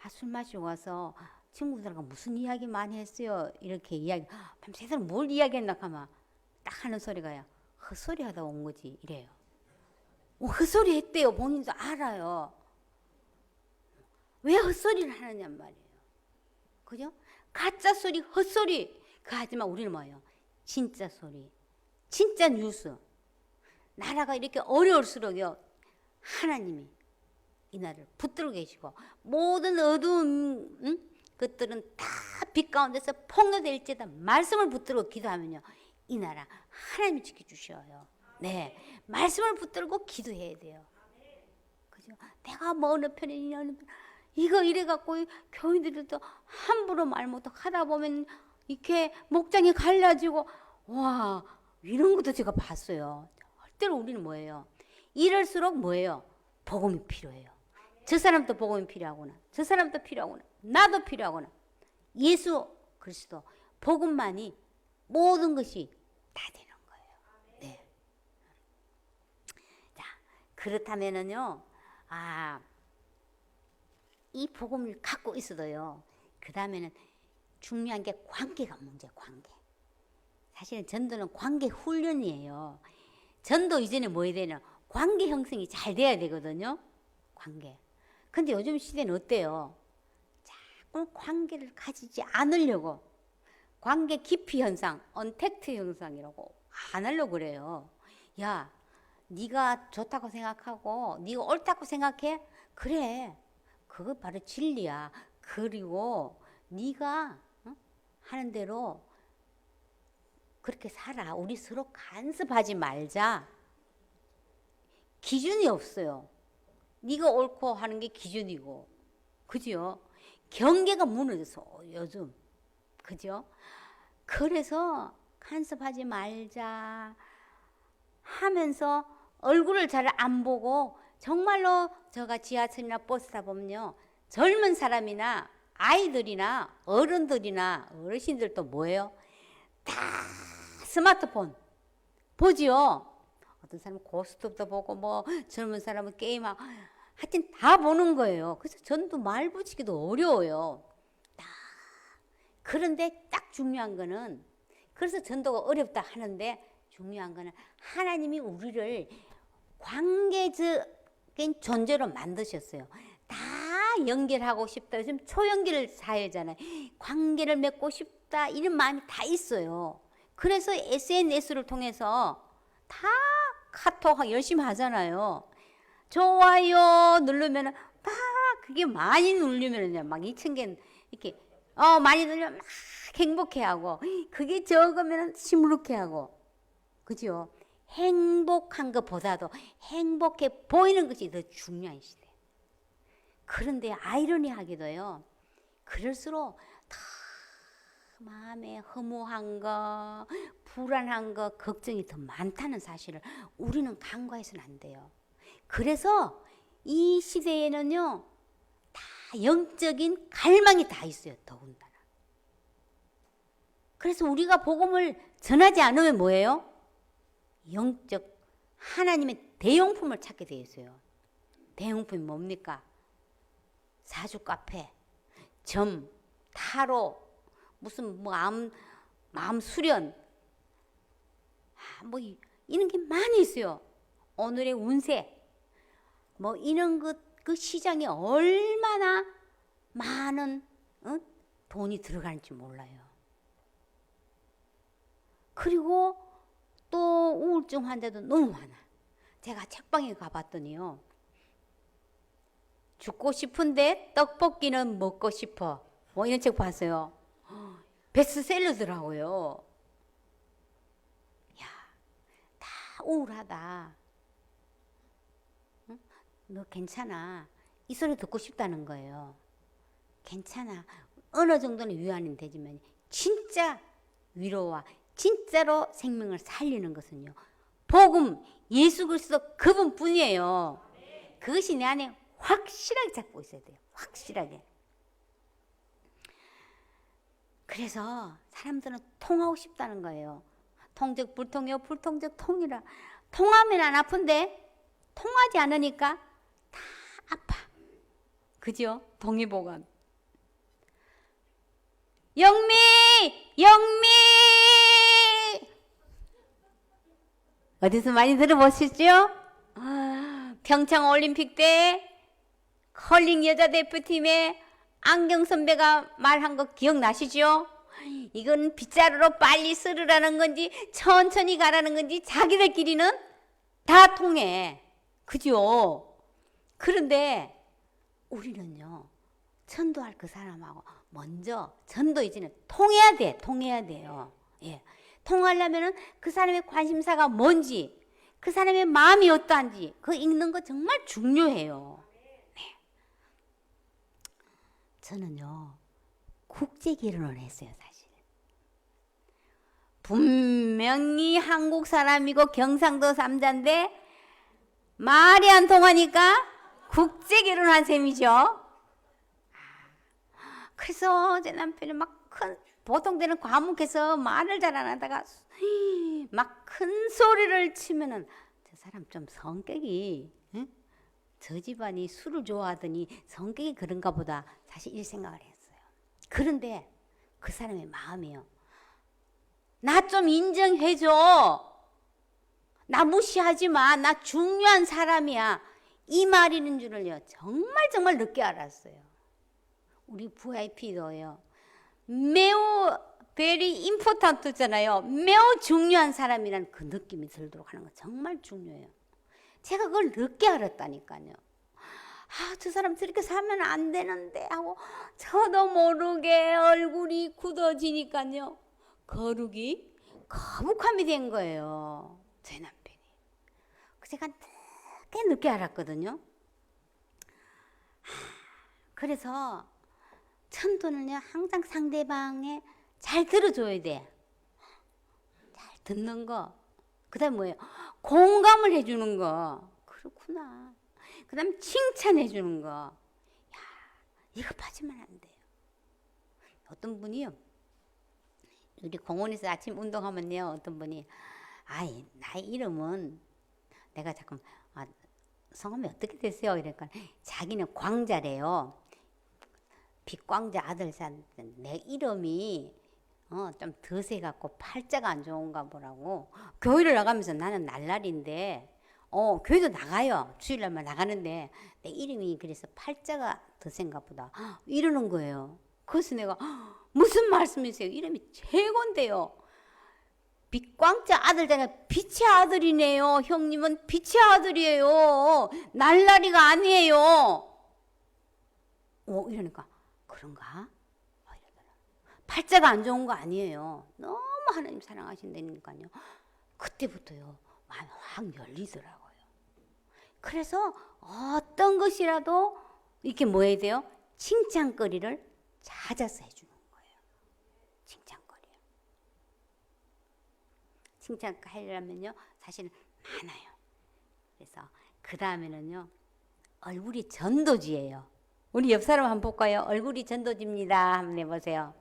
술 마시고 와서 친구들하고 무슨 이야기 많이 했어요. 이렇게 이야기. 밤새도록 뭘 이야기했나 하면 딱 하는 소리가요. 헛소리 하다 온 거지 이래요. 헛소리 했대요. 본인도 알아요. 왜 헛소리를 하느냔 말이에요. 그죠? 가짜 소리, 헛소리. 하지만 우리는 뭐예요? 진짜 소리, 진짜 뉴스. 나라가 이렇게 어려울수록요, 하나님이 이 나라를 붙들고 계시고 모든 어두운 것들은 다 빛 가운데서 폭로될지다 말씀을 붙들고 기도하면요, 이 나라 하나님이 지켜주셔요. 네, 말씀을 붙들고 기도해야 돼요. 그죠? 내가 뭐 어느 편이냐 이거 이래갖고 교인들도 함부로 말 못하고 하다 보면 이렇게 목장이 갈라지고 와 이런 것도 제가 봤어요. 절대로 우리는 뭐예요? 이럴수록 뭐예요? 복음이 필요해요. 저 사람도 복음이 필요하구나. 저 사람도 필요하구나. 나도 필요하구나. 예수 그리스도 복음만이 모든 것이 다 되는 거예요. 네. 자, 그렇다면은요, 이 복음을 갖고 있어도요, 그 다음에는 중요한 게 관계가 문제예요. 관계. 사실은 전도는 관계 훈련이에요. 전도 이전에 뭐 해야 되냐? 관계 형성이 잘 돼야 되거든요. 관계. 근데 요즘 시대는 어때요? 자꾸 관계를 가지지 않으려고 관계 깊이 현상, 언택트 현상이라고 안 하려고 그래요. 야, 네가 좋다고 생각하고 네가 옳다고 생각해? 그래. 그거 바로 진리야. 그리고 네가 하는 대로 그렇게 살아. 우리 서로 간섭하지 말자. 기준이 없어요. 네가 옳고 하는 게 기준이고, 그죠? 경계가 무너졌어 요즘, 그죠? 그래서 간섭하지 말자 하면서 얼굴을 잘 안 보고, 정말로 제가 지하철이나 버스 타보면요, 젊은 사람이나 아이들이나 어른들이나 어르신들도 뭐예요? 다 스마트폰 보지요. 어떤 사람은 고스톱도 보고, 뭐 젊은 사람은 게임하고, 하여튼 다 보는 거예요. 그래서 전도 말 붙이기도 어려워요. 그런데 딱 중요한 거는, 그래서 전도가 어렵다 하는데, 중요한 거는 하나님이 우리를 관계적인 존재로 만드셨어요. 다 연결하고 싶다. 요즘 초연결 사회잖아요. 관계를 맺고 싶다 이런 마음이 다 있어요. 그래서 SNS를 통해서 다 카톡 열심히 하잖아요. 좋아요 누르면 막, 그게 많이 누르면 막 2,000개 이렇게 많이 누르면 막 행복해하고, 그게 적으면 시무룩해하고, 그죠? 행복한 것보다도 행복해 보이는 것이 더 중요한 시대. 그런데 아이러니하게도요, 그럴수록 더 마음에 허무한 거, 불안한 거, 걱정이 더 많다는 사실을 우리는 간과해서는 안 돼요. 그래서 이 시대에는요, 다 영적인 갈망이 다 있어요, 더군다나. 그래서 우리가 복음을 전하지 않으면 뭐예요? 영적 하나님의 대용품을 찾게 되어 있어요. 대용품이 뭡니까? 사주 카페, 점, 타로, 무슨 마음 수련, 뭐 이런 게 많이 있어요. 오늘의 운세, 뭐 이런 그 시장에 얼마나 많은 돈이 들어가는지 몰라요. 그리고 또 우울증 환자도 너무 많아. 제가 책방에 가봤더니요, 죽고 싶은데 떡볶이는 먹고 싶어, 뭐 이런 책 봤어요. 베스트셀러더라고요. 야, 다 우울하다. 응? 너 괜찮아. 이 소리 듣고 싶다는 거예요. 괜찮아. 어느 정도는 위안이 되지만 진짜 위로와 진짜로 생명을 살리는 것은요, 복음, 예수 그리스도 그분뿐이에요. 그것이 내 안에 확실하게 잡고 있어야 돼요. 확실하게. 그래서 사람들은 통하고 싶다는 거예요. 통적 불통이요, 불통적 통이라. 통하면 안 아픈데 통하지 않으니까 다 아파. 그죠? 동의보감. 영미! 영미! 어디서 많이 들어보시죠? 평창올림픽 때 컬링 여자 대표팀의 안경 선배가 말한 거 기억나시죠? 이건 빗자루로 빨리 쓰르라는 건지 천천히 가라는 건지 자기들끼리는 다 통해. 그죠? 그런데 우리는요, 전도할 그 사람하고 먼저 전도 이제는 통해야 돼. 통해야 돼요. 예. 통하려면은 그 사람의 관심사가 뭔지, 그 사람의 마음이 어떠한지 그거 읽는 거 정말 중요해요. 네. 저는요, 국제 결혼을 했어요, 사실. 분명히 한국 사람이고 경상도 삼자인데 말이 안 통하니까 국제 결혼한 셈이죠. 그래서 제 남편이 막 보통 때는 과묵해서 말을 잘 안 하다가 막 큰 소리를 치면은, 저 사람 좀 성격이, 응? 저 집안이 술을 좋아하더니 성격이 그런가 보다, 사실 이 생각을 했어요. 그런데 그 사람의 마음이요, 나 좀 인정해줘, 나 무시하지 마, 나 중요한 사람이야, 이 말이는 줄을요 정말 늦게 알았어요. 우리 VIP도요, 매우 very important잖아요. 매우 중요한 사람이라는 그 느낌이 들도록 하는 거 정말 중요해요. 제가 그걸 늦게 알았다니까요. 아, 저 사람 저렇게 살면 안 되는데 하고 저도 모르게 얼굴이 굳어지니까요. 거룩이 거북함이 된 거예요. 제 남편이. 제가 되게 늦게 알았거든요. 그래서 천도는요, 항상 상대방에 잘 들어줘야 돼. 잘 듣는 거. 그 다음에 뭐예요? 공감을 해주는 거. 그렇구나. 그 다음에 칭찬해 주는 거. 야, 이거 빠지면 안 돼요. 어떤 분이요, 우리 공원에서 아침 운동하면요, 어떤 분이, 아이, 나의 이름은, 내가 잠깐, 아, 성함이 어떻게 되세요? 이러니까 자기는 광자래요. 빛광자 아들 사는데 내 이름이 좀 드세갖고 팔자가 안 좋은가 보라고. 교회를 나가면서 나는 날라리인데 교회도 나가요. 주일날만 나가는데 내 이름이 그래서 팔자가 드센가 보다 이러는 거예요. 그래서 내가 무슨 말씀이세요? 이름이 최고인데요. 빛광자 아들잖아요. 빛의 아들이네요. 형님은 빛의 아들이에요. 날라리가 아니에요. 이러니까 그런가? 이러더라. 팔자가 안 좋은 거 아니에요. 너무 하나님 사랑하신다니까요. 그때부터요, 마음이 확 열리더라고요. 그래서 어떤 것이라도 이렇게 뭐 해야 돼요? 칭찬거리를 찾아서 해주는 거예요. 칭찬거리요. 칭찬하려면요, 사실은 많아요. 그래서 그 다음에는요, 얼굴이 전도지예요. 우리 옆 사람 한번 볼까요? 얼굴이 전도지입니다. 한번 해보세요.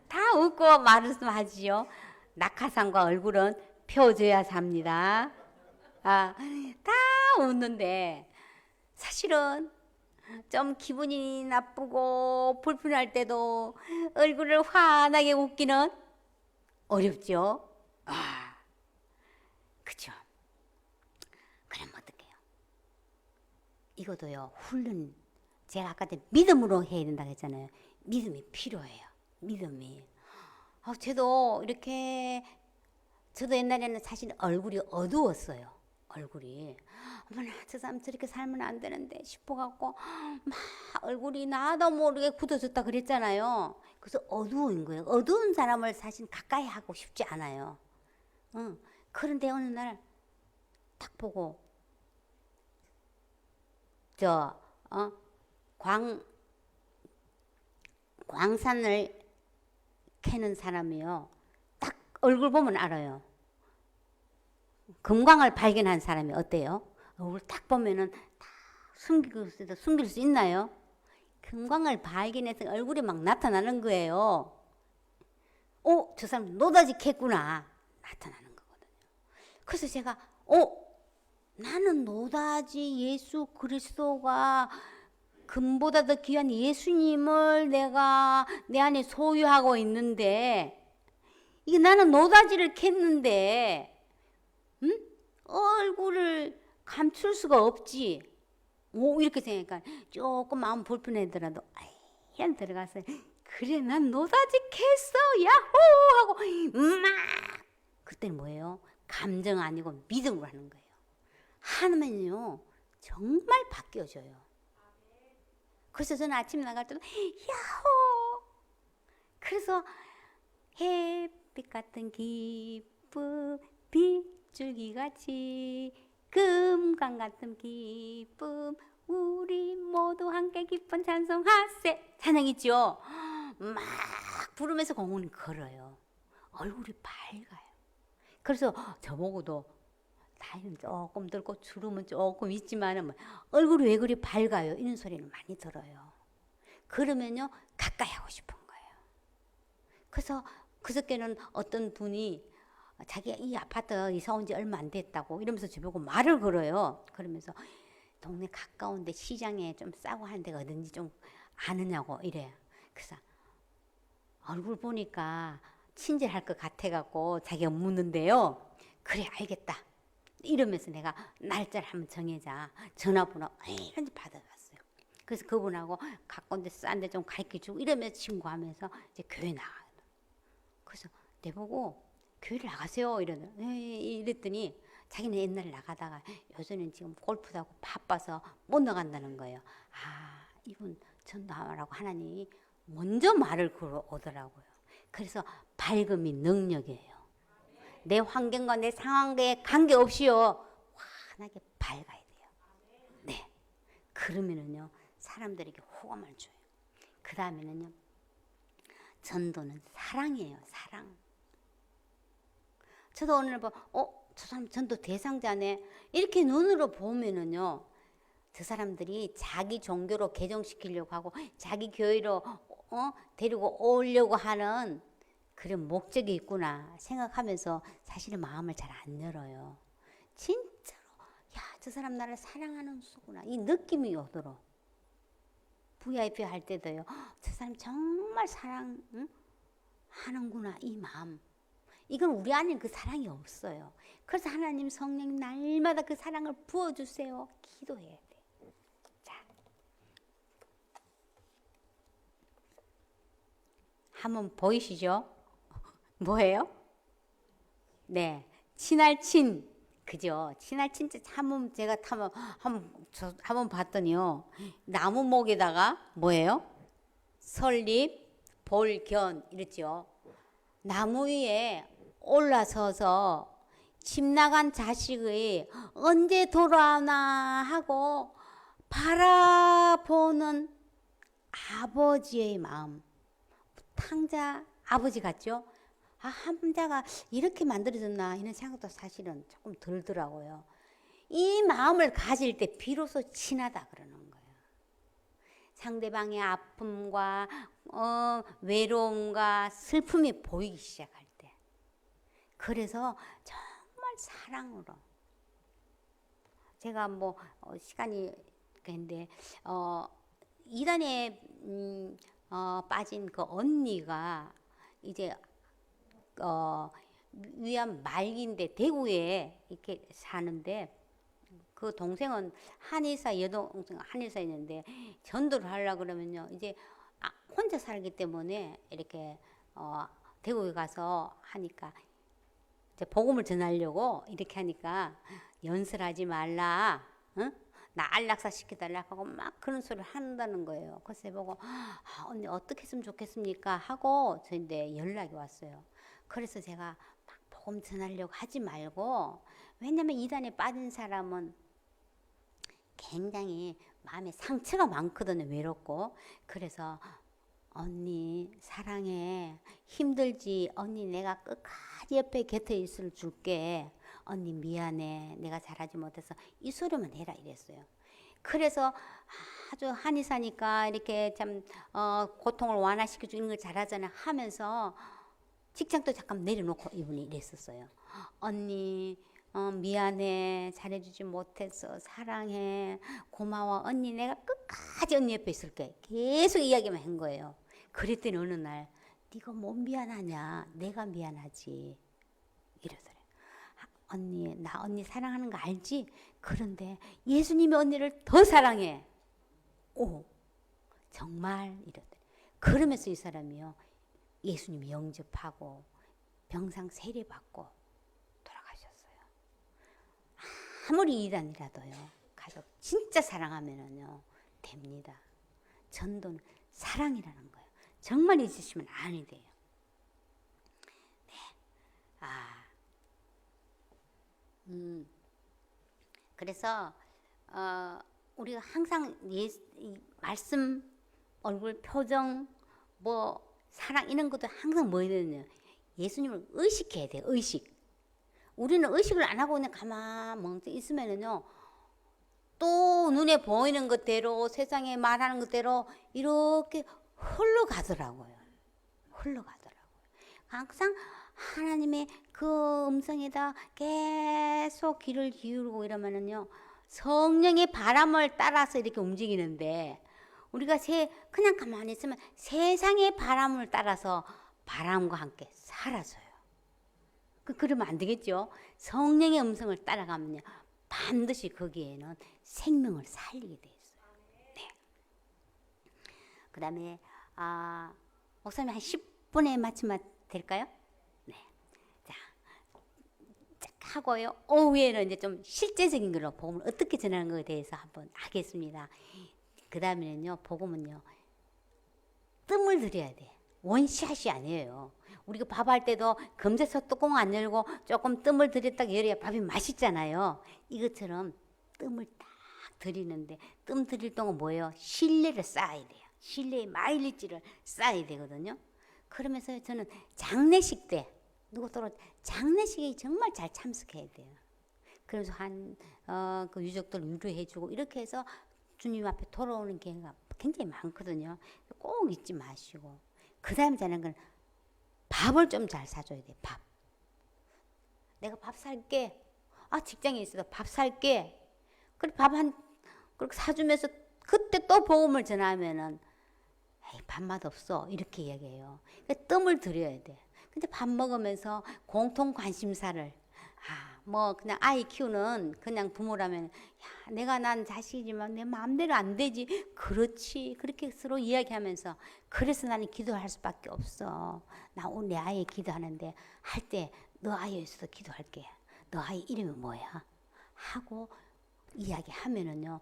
다 웃고 말씀하지요. 낙하산과 얼굴은 펴줘야 삽니다. 다 웃는데 사실은 좀 기분이 나쁘고 불편할 때도 얼굴을 환하게 웃기는 어렵죠. 그죠? 그럼 어떡해요? 이것도요, 훈련. 제가 아까 믿음으로 해야 된다고 했잖아요. 믿음이 필요해요. 믿음이. 저도 이렇게, 저도 옛날에는 사실 얼굴이 어두웠어요. 얼굴이. 어머나, 저 사람 저렇게 살면 안 되는데 싶어갖고, 막 얼굴이 나도 모르게 굳어졌다 그랬잖아요. 그래서 어두운 거예요. 어두운 사람을 사실 가까이 하고 싶지 않아요. 그런데 어느 날 딱 보고, 광산을 캐는 사람이요, 딱 얼굴 보면 알아요. 금광을 발견한 사람이 어때요? 얼굴 딱 보면은 다 숨길 수 있나요? 금광을 발견해서 얼굴이 막 나타나는 거예요. 저 사람 노다지 캤구나. 나타나는 거거든요. 그래서 제가, 나는 노다지 예수 그리스도가 금보다 더 귀한 예수님을 내가 내 안에 소유하고 있는데, 이게 나는 노다지를 캤는데, 얼굴을 감출 수가 없지. 이렇게 생각하니까 조금 마음 불편하더라도, 그냥 들어가서, 그래, 난 노다지 캤어, 야호! 하고, 그때는 뭐예요? 감정 아니고 믿음으로 하는 거예요. 하면요, 정말 바뀌어져요. 그래서 저는 아침 나갈 때도 야호! 그래서 햇빛 같은 기쁨, 빗줄기같이 금강 같은 기쁨, 우리 모두 함께 기쁜 찬송하세. 찬양 있죠? 막 부르면서 공원을 걸어요. 얼굴이 밝아요. 그래서 저보고도 나이는 조금 들고 주름은 조금 있지만 얼굴이 왜 그리 밝아요? 이런 소리는 많이 들어요. 그러면요, 가까이 하고 싶은 거예요. 그래서 그저께는 어떤 분이 자기가 이 아파트 이사 온 지 얼마 안 됐다고 이러면서 저보고 말을 걸어요. 그러면서 동네 가까운데 시장에 좀 싸고 하는 데가 어딘지 좀 아느냐고 이래요. 그래서 얼굴 보니까 친절할 것 같아갖고 자기가 묻는데요. 그래, 알겠다. 이러면서 내가 날짜를 한번 정해자. 전화번호 이런지 받아봤어요. 그래서 그분하고 가까운데 싼 데 좀 가르쳐주고 이러면서 친구하면서 이제 교회 나가요. 그래서 내보고 교회를 나가세요 이랬더니 자기는 옛날에 나가다가 요새는 지금 골프도 하고 바빠서 못 나간다는 거예요. 아, 이분 전도하라고 하나님이 먼저 말을 걸어오더라고요. 그래서 밝음이 능력이에요. 내 환경과 내 상황에 관계없이요, 환하게 밝아야 돼요. 네. 그러면은요, 사람들에게 호감을 줘요. 그 다음에는요, 전도는 사랑이에요. 사랑. 저도 오늘 저 사람 전도 대상자네, 이렇게 눈으로 보면은요, 저 사람들이 자기 종교로 개종시키려고 하고 자기 교회로 데리고 오려고 하는 그런 목적이 있구나 생각하면서 사실은 마음을 잘 안 열어요. 진짜로 야, 저 사람 나를 사랑하는 수구나, 이 느낌이 오도록. VIP 할 때도요, 저 사람 정말 사랑하는구나, 이 마음. 이건 우리 안에 그 사랑이 없어요. 그래서 하나님 성령 날마다 그 사랑을 부어주세요. 기도해야 돼. 자, 한번 보이시죠? 뭐예요? 네, 친할 친. 그죠? 친할 친자 한번 제가 한번 봤더니요, 나무목에다가 뭐예요? 설립, 볼견 이랬죠. 나무 위에 올라서서 집 나간 자식의 언제 돌아오나 하고 바라보는 아버지의 마음. 탕자 아버지 같죠? 아, 함자가 이렇게 만들어졌나 이런 생각도 사실은 조금 들더라고요. 이 마음을 가질 때 비로소 친하다 그러는 거예요. 상대방의 아픔과 외로움과 슬픔이 보이기 시작할 때. 그래서 정말 사랑으로. 제가 시간이 근데 이단에 빠진 그 언니가 이제 위안 말기인데 대구에 이렇게 사는데, 그 동생은 한의사, 여동생 한의사 있는데 전도를 하려고 그러면요, 이제 혼자 살기 때문에 이렇게 대구에 가서 하니까 이제 복음을 전하려고 이렇게 하니까 연설하지 말라, 응? 나 안락사 시켜달라고 하고 막 그런 소리를 한다는 거예요. 그래서 보고 언니 어떻게 했으면 좋겠습니까 하고 저한테 연락이 왔어요. 그래서 제가 막 복음 전하려고 하지 말고, 왜냐면 이단에 빠진 사람은 굉장히 마음에 상처가 많거든요. 외롭고. 그래서 언니 사랑해, 힘들지, 언니 내가 끝까지 옆에 곁에 있을 줄게, 언니 미안해, 내가 잘하지 못해서, 이 소리만 해라 이랬어요. 그래서 아주 한의사니까 이렇게 참 고통을 완화시켜 주는 걸 잘하잖아 하면서 직장도 잠깐 내려놓고 이분이 이랬었어요. 언니 미안해, 잘해주지 못해서, 사랑해, 고마워, 언니 내가 끝까지 언니 옆에 있을게, 계속 이야기만 한 거예요. 그랬더니 어느 날 네가 뭐 미안하냐, 내가 미안하지 이러더래. 언니 나 언니 사랑하는 거 알지? 그런데 예수님이 언니를 더 사랑해. 오, 정말 이러더래. 그러면서 이 사람이요, 예수님 영접하고 병상 세례받고 돌아가셨어요. 아무리 이단이라도요, 가족 진짜 사랑하면은요 됩니다. 전도는 사랑이라는 거예요. 정말 있으시면 안이 돼요. 네. 그래서 우리가 항상 말씀, 얼굴 표정, 사랑 이런 것도 항상 뭐야 되냐, 예수님을 의식해야 돼요. 의식. 우리는 의식을 안 하고 그냥 가만 멍청 있으면은요, 또 눈에 보이는 것대로, 세상에 말하는 것대로 이렇게 흘러가더라고요. 항상 하나님의 그 음성에다 계속 귀를 기울이고 이러면은요, 성령의 바람을 따라서 이렇게 움직이는데, 우리가 그냥 가만히 있으면 세상의 바람을 따라서 바람과 함께 사라져요. 그러면 안 되겠죠. 성령의 음성을 따라가면요, 반드시 거기에는 생명을 살리게 돼 있어요. 네. 그 다음에 목사님 한 10분에 맞추면 될까요? 네. 자, 하고요. 오후에는 이제 좀 실제적인 걸로 복음을 어떻게 전하는 것에 대해서 한번 하겠습니다. 그 다음에는요, 복음은요, 뜸을 들여야 돼. 원샷이 아니에요. 우리가 밥할 때도 금세서 뚜껑 안 열고 조금 뜸을 들였다가 열어야 밥이 맛있잖아요. 이것처럼 뜸을 딱 들이는데, 뜸 들일 동안 뭐예요? 신뢰를 쌓아야 돼요. 신뢰의 마일리지를 쌓아야 되거든요. 그러면서 저는 장례식 때, 누구더러 장례식에 정말 잘 참석해야 돼요. 그래서 그 유족들 위로해주고 이렇게 해서 주님 앞에 돌아오는 기회가 굉장히 많거든요. 꼭 잊지 마시고. 그 다음에 잘하는 건 밥을 좀 잘 사줘야 돼. 밥. 내가 밥 살게. 직장에 있어도 밥 살게. 그래 그렇게 사주면서 그때 또 복음을 전하면은 에이, 밥맛 없어. 이렇게 얘기해요. 그러니까 뜸을 들여야 돼. 근데 밥 먹으면서 공통 관심사를 뭐 그냥 아이 키우는 그냥 부모라면 야, 내가 난 자식이지만 내 마음대로 안 되지. 그렇지. 그렇게 서로 이야기하면서 그래서 나는 기도할 수밖에 없어. 나 오늘 내 아이 기도하는데 할 때 너 아이에 있어서 기도할게. 너 아이 이름이 뭐야? 하고 이야기하면은요.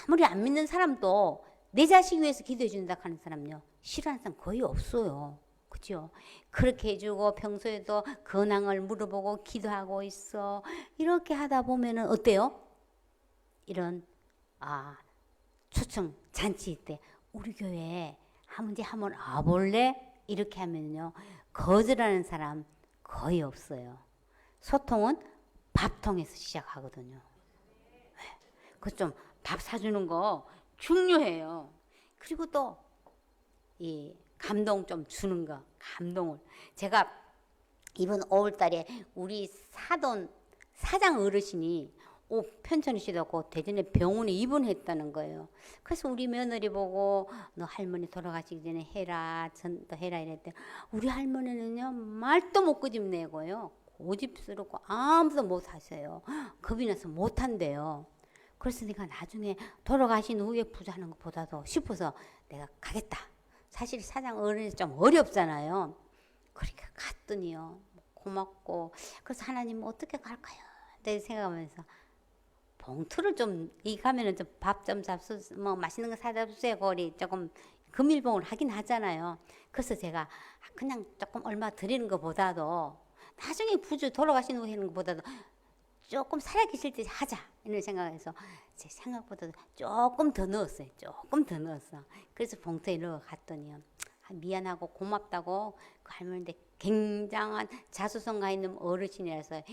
아무리 안 믿는 사람도 내 자식 위해서 기도해 준다 하는 사람요. 싫어하는 사람 거의 없어요. 그죠? 그렇게 해주고 평소에도 근황을 물어보고 기도하고 있어. 이렇게 하다 보면은 어때요? 이런 초청 잔치 때 우리 교회에 한번 와볼래? 이렇게 하면요. 거절하는 사람 거의 없어요. 소통은 밥통에서 시작하거든요. 그 좀 밥 사주는 거 중요해요. 그리고 또 이 감동 좀 주는 거, 감동을. 제가 이번 5월달에 우리 사장 어르신이 편찮으시다고 대전에 병원에 입원했다는 거예요. 그래서 우리 며느리 보고 너 할머니 돌아가시기 전에 해라, 전도 해라 이랬대. 우리 할머니는요 말도 못 끄집내고요 고집스럽고 아무도 못 하세요. 겁이 나서 못 한대요. 그래서 내가 나중에 돌아가신 후에 부자하는 것보다도 싶어서 내가 가겠다. 사실 사장 어른이 좀 어렵잖아요. 그러니까 갔더니요 고맙고 그래서 하나님 어떻게 갈까요? 내 생각하면서 봉투를 좀 이 가면은 좀 밥 좀 잡수 뭐 맛있는 거 사다 주세요. 거리 조금 금일봉을 하긴 하잖아요. 그래서 제가 그냥 조금 얼마 드리는 것보다도 나중에 부주 돌아가신 후에 하는 것보다도 조금 살아계실 때 하자 이런 생각에서 제 생각보다도 조금 더 넣었어요. 조금 더 넣었어. 그래서 봉투에 넣어 갔더니요. 미안하고 고맙다고 그 할머니인데 굉장한 자수성가 있는 어르신이라서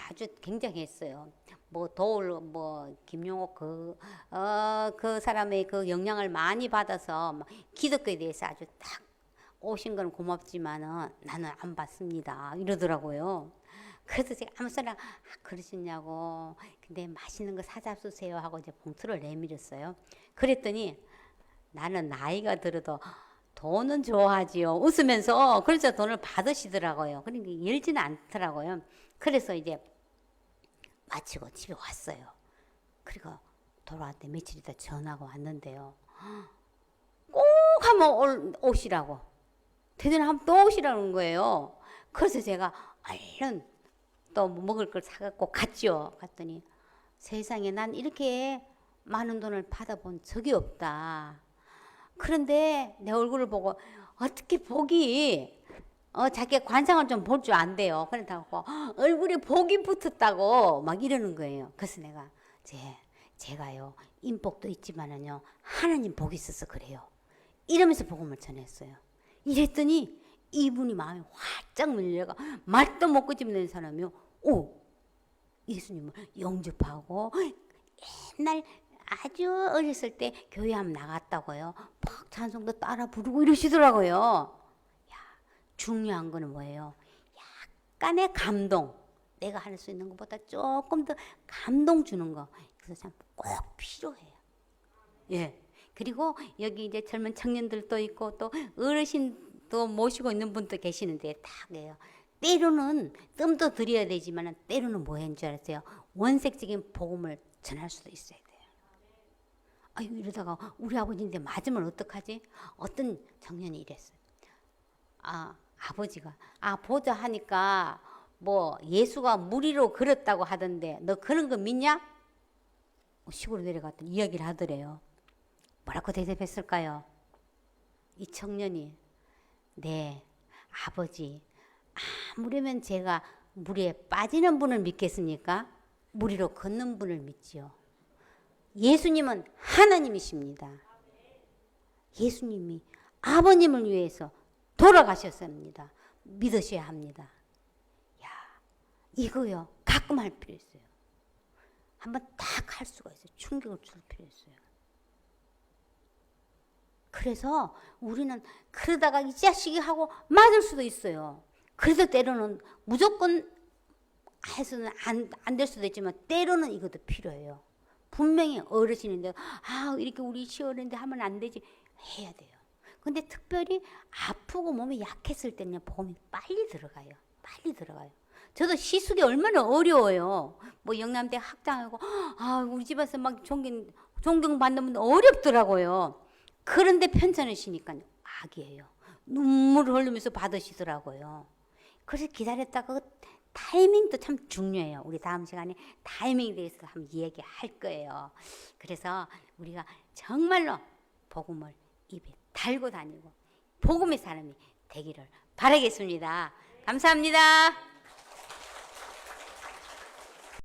아주 굉장했어요. 뭐 도울 뭐 김용옥 그 사람의 그 영향을 많이 받아서 기독교에 대해서 아주 딱 오신 건 고맙지만은 나는 안 받습니다 이러더라고요. 그래서 제가 아무 소리나 그러시냐고 근데 맛있는 거 사다 주세요 하고 이제 봉투를 내밀었어요. 그랬더니 나는 나이가 들어도 돈은 좋아하지요. 웃으면서 그래서 돈을 받으시더라고요. 그러니까 열지는 않더라고요. 그래서 이제 마치고 집에 왔어요. 그리고 돌아왔대 며칠 있다 전화가 왔는데요. 꼭 한번 오시라고. 대전에 한번 또 오시라는 거예요. 그래서 제가 얼른 또 먹을 걸 사갖고 갔죠. 갔더니 세상에 난 이렇게 많은 돈을 받아본 적이 없다. 그런데 내 얼굴을 보고 어떻게 복이 자기 관상을 좀 볼 줄 안 돼요. 그렇다고 얼굴에 복이 붙었다고 막 이러는 거예요. 그래서 내가 제가요 인복도 있지만은요 하나님 복이 있어서 그래요. 이러면서 복음을 전했어요. 이랬더니 이분이 마음이 활짝 밀려가 말도 못 끄집는 사람이요. 예수님을 영접하고 옛날 아주 어렸을 때 교회 한번 나갔다고요. 막 찬송도 따라 부르고 이러시더라고요. 야, 중요한 거는 뭐예요? 약간의 감동. 내가 할 수 있는 것보다 조금 더 감동 주는 거. 그래서 참 꼭 필요해요. 예. 그리고 여기 이제 젊은 청년들도 있고 또 어르신도 모시고 있는 분도 계시는데 딱이에요. 때로는 뜸도 들여야 되지만 때로는 뭐 하는 줄 알았어요? 원색적인 복음을 전할 수도 있어야 돼요. 아유 이러다가 우리 아버지인데 맞으면 어떡하지? 어떤 청년이 이랬어요. 아버지가 보자 하니까 뭐 예수가 무리로 걸었다고 하던데 너 그런 거 믿냐? 시골로 내려갔더니 이야기를 하더래요. 뭐라고 대답했을까요? 이 청년이 네 아버지 아무려면 제가 물에 빠지는 분을 믿겠습니까? 물 위로 걷는 분을 믿지요. 예수님은 하나님이십니다. 예수님이 아버님을 위해서 돌아가셨습니다. 믿으셔야 합니다. 야, 이거요. 가끔 할 필요 있어요. 한번 딱 할 수가 있어요. 충격을 줄 필요 있어요. 그래서 우리는 그러다가 이 자식이 하고 맞을 수도 있어요. 그래서 때로는 무조건 해서는 안 될 수도 있지만 때로는 이것도 필요해요. 분명히 어르신인데 이렇게 우리 시어른데 하면 안 되지 해야 돼요. 근데 특별히 아프고 몸이 약했을 때는 보험이 빨리 들어가요. 빨리 들어가요. 저도 시숙이 얼마나 어려워요. 뭐 영남대 학장하고 우리 집에서 막 존경받는 분 어렵더라고요. 그런데 편찮으시니까 악이에요. 눈물을 흘리면서 받으시더라고요. 그래서 기다렸다가 그 타이밍도 참 중요해요. 우리 다음 시간에 타이밍에 대해서 한번 이야기할 거예요. 그래서 우리가 정말로 복음을 입에 달고 다니고 복음의 사람이 되기를 바라겠습니다. 감사합니다.